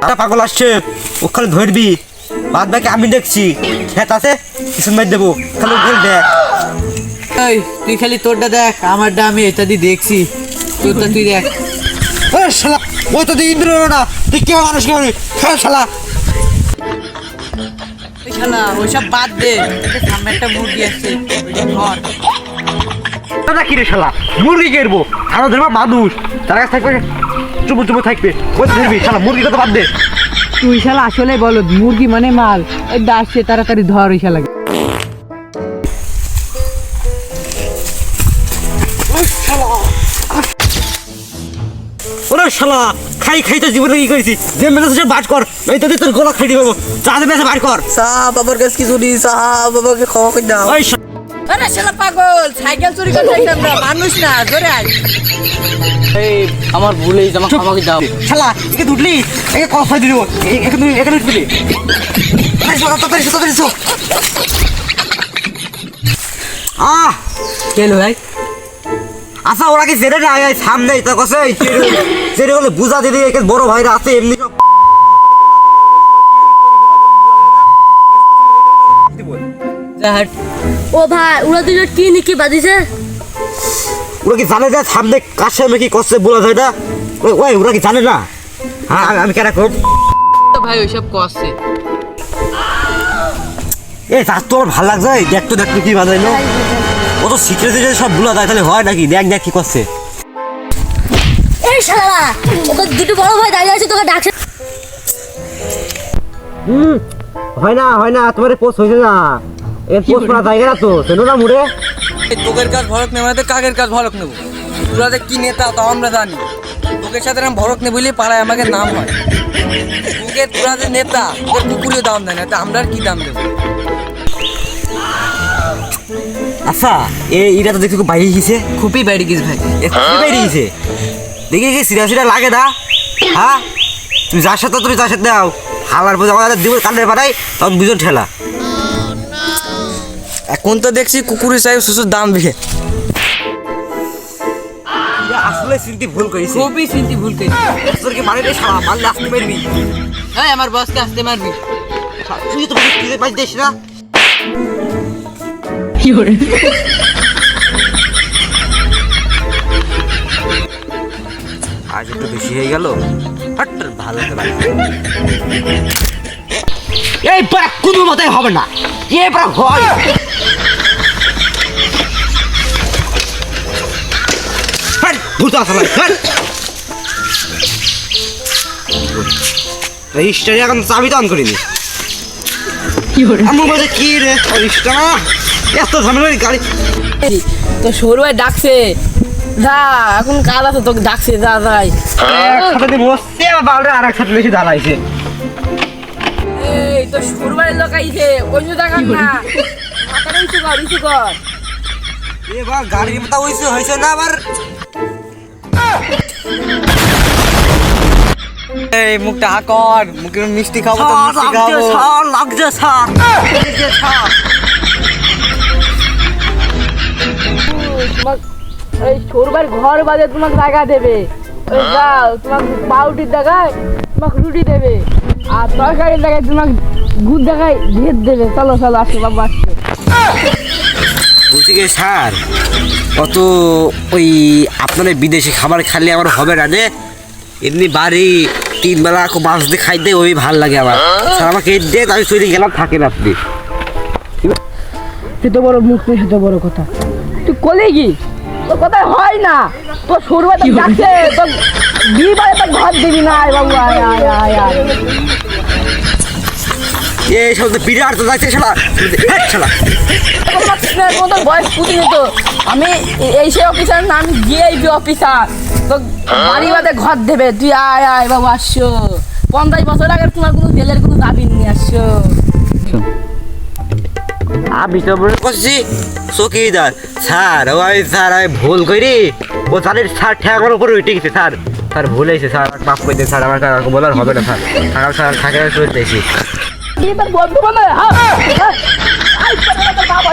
পাগল আসছে, ওখানে ধরবি, বাদ বাকি আমি দেখছি। খেত আছে কিছু মার দেবো, খালি ওখানে দেখ। তুই খালি তোরটা দেখ, আমারটা আমি এটা দিয়ে দেখছি, তোরটা তুই দেখ। শালা ওই তো তুই ইন্দ্র না, তুই কে মানুষ কে শালা। শালা ওইসব বাদ দে, সামনে একটা মুরগি আসছে, ওইটা ধর। দাদা কি রে শালা, মুরগি কেরবো, আমরা ধরবো মানুষ, তার কাছে থাকবে চুপু চুপু থাকবে, ওই ধরবি শালা, মুরগি কথা বাদ দে। তুই শালা আসলে বলো, মুরগি মানে মাল, এই আসছে তাড়াতাড়ি ধর ওই শালাকে। ওরে শালা খাই খাই তো জীবনে কি করেছি, যে মেসেজে বাট কর, এই তো তোর গলা খাই দিব, চাঁদে মেসে বাট কর। সাহাব বাবার কাছে কিছু নেই, সাহাব বাবাকে খাওয়া করে দাও। ওই আরে শালা পাগল, সাইকেল চুরি করতে আমরা মানুষ না, ধরে আয়। এই আমার ভুলেই জামা খাওয়াকে দাও। শালা একে উঠলি, একে কথা দিয়ে দিব, এখানে উঠবি। কেন ভাই? আচ্ছা ওরা কি জেনে না সামনে তো কসে জেনে বলে বুঝা দিদি, একে বড় ভাইরা আছে এমনি সব। ও ভাই, ওরা দুজন কি নিকি বাদিছে? ওরা কি জানে যে সামনে কার সামনে কি করছে বলা যায় না? ওই ওরা কি জানে না? হ্যাঁ আমি কেন করব ভাই ওইসব করছে। এই তার তো আমার ভালো লাগছে, দেখতো দেখতো কি বাজাইলো, ও তো সিক্রেট দিয়ে সব ভুলা যায়, তাহলে হয় নাকি? দেখ দেখ কি করছে। এই শালা, ওকে দুটো বড় ভাই দাঁড়িয়ে আছে, তোকে ডাকছে। হয় না তোমার পোস্ট হয়েছে না, এর পোস্ট করা জায়গা না তো, চেনো না মুড়ে। তোকের কাজ ভরক নেব, আমাদের কাকের কাজ ভরক নেব। তোরা যে কি নেতা তাও আমরা জানি, তোকের সাথে আমি ভরক নেব বলে পাড়ায় আমাকে নাম হয়। তোকে তোরা যে নেতা, তোর কুকুরেও দাম দেয় না, তা আমরা আর কি দাম দেবো? আচ্ছা এইটা তো দেখি খুব বাইরে গেছে, খুবই বাইরে গেছে ভাই, খুবই বাইরে গেছে। দেখি দেখি সিরিয়াসিটা লাগে না। হ্যাঁ তুমি যার সাথে দাও, হালার পর আমাদের দিব কানের পাড়ায়, তখন দুজন ঠেলা। এখন তো দেখছি কুকুরের চাই শ্বশুর দাম দেখে। আসলে চিন্তি ভুল করেছি, খুবই চিন্তি ভুল করি। তোর কি মারবে শালা, মারলে আসতে পারবি? হ্যাঁ আমার বসকে আসতে মারবি। তুই তো বাজ দিস না। কি করে? আজ একটু বেশি হয়ে গেল, হাট ভালো লাগতে পারে। এই পারা কোনো মতেই হবে না, এ পারা হয়। ভূতা সালাই রেজিস্টারে এখন চাবি তো অন করিনি। কি করে? আমি বলছি কি রে রেজিস্টার, এত ঝামেলা গাড়ি। তো সরু ভাই ডাকছে, যা এখন কাল আছে, তোকে ডাকছে, যা যাই। একসাথে দিয়ে বসছে, বালরে আর একসাথে বেশি দাঁড়াইছে। এই তো সরু ভাই লোক আইছে, ওই যে দেখান না, মাথাটা ইস্যু কর। এবার গাড়ির মতো হয়েছে না আবার। এই মুখটা হাকর, মুখে মিষ্টি খাবো তো মিষ্টি খাবো। লাগছে স্যার, এই সরবার ঘর বাজে তোমাকে জায়গা দেবে, ওই যাও তোমাকে পাউটির জায়গায় তোমাকে রুটি দেবে, আর তরকারির জায়গায় তোমাকে গুড় জায়গায় ভেদ দেবে। চলো চলো আসো বাবা, আসছো। বলছি কি স্যার, অত ওই আপনার বিদেশি খাবার খালি আমার হবে না, যে এমনি বাড়ি 3 বেলা মাছ দিয়ে খাইতে ওই ভাল লাগে আমার। স্যার আমাকে দিয়ে আমি চলে গেলাম, থাকেন আপনি। সে তো বড় মুখ নেই, সে তো বড় কথা। তুই কলে কি তোর কথা হয় না, তোর সরবা তো যাচ্ছে, তোর বিবারে তো ঘর দিবি না। আয় বাবু আয় আয় আয় আয়। এই সব তো বিরাট তো যাচ্ছে শালা, শালা তোর বয়স পুতিনি তো, আমি এই সে অফিসার নাম জিআইবি অফিসার, তো বাড়ি বাদে ঘর দেবে। তুই আয় আয় বাবু, আসছো। 50 বছর আগে তোমার কোনো জেলের কোনো দাবি নিয়ে আসছো। আমি তো মনে করছি চকিদার স্যার, আমি ভুল করি, ও স্যারের স্যার ঠেকানোর উপরে উঠে গেছে। স্যার ভুল হয়েছে, স্যার মাফ করে দেন স্যার, আমার বলার হবে না স্যার, স্যার থাকে না শুনে দেখি। তোর বন্ধু বান্ধব, বাবা